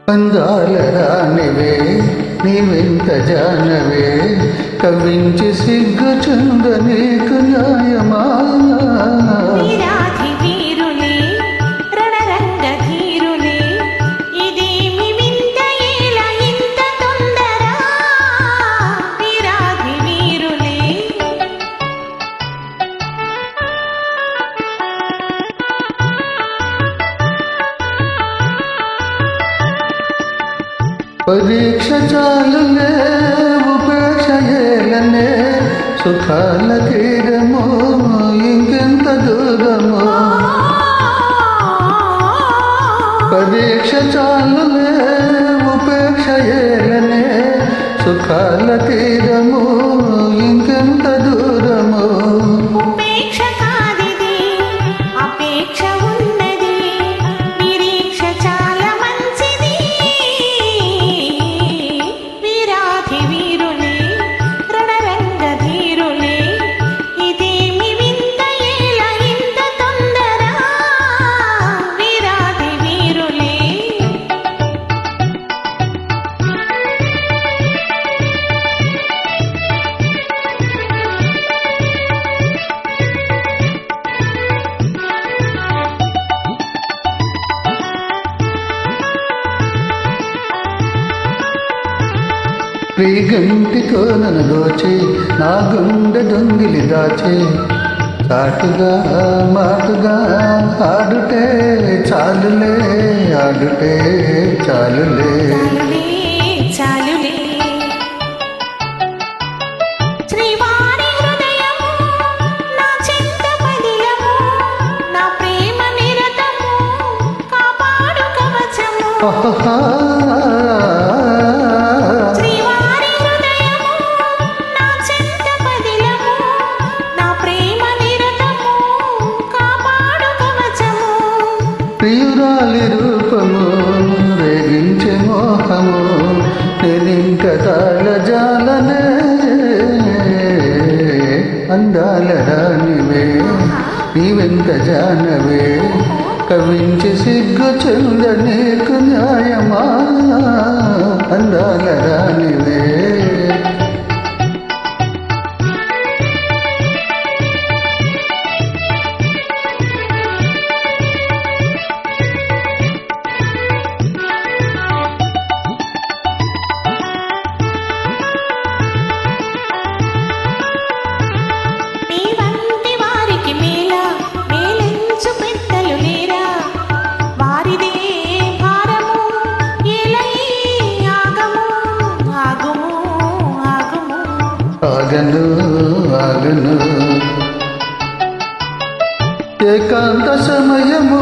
అందాల రానివే నీవెంత జానవే కవించి సిగ్గుచుంద నీకు న్యాయమా పరీక్ష చాలులే ఉపేక్ష ఏలనే సుఖాల తీరము ఇంకెంత దూరము పరీక్ష చాలులే ఉపేక్ష ఏలనే సుఖాల తీరము ఇంకెంత దూరము గంటితో నన్ను దోచి నా గుండె దొంగిలి దాచి చాటుగా మాటుగా ఆడుటే చాలులే ఆడుటే చాలులే ప్రియురాలి రూపము రేగించే మోహము నేనింక తాళజాలనే అందాల రానివే నీవెంత జానవే కవించి సిగ్గు చెంద నీకు న్యాయమా అందాల రానివే ఆగను ఆగను ఏకాంత సమయము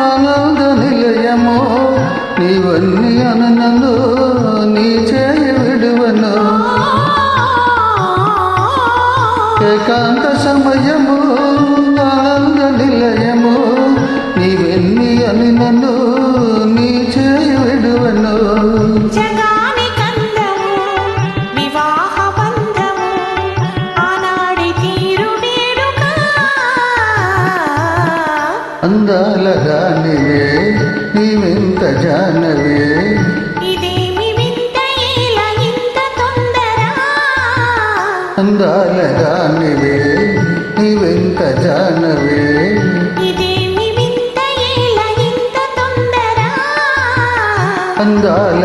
ఆనంద నిలయము నీవన్నీ అననను నీ చేయ విడువను ఏకాంత సమయము ఆనంద నిలయము నీవన్నీ అననను నీ చేయ విడువను అందాల రానివే నీవెంత జానవే అందాల రానివే నీవెంత జానవే అందాల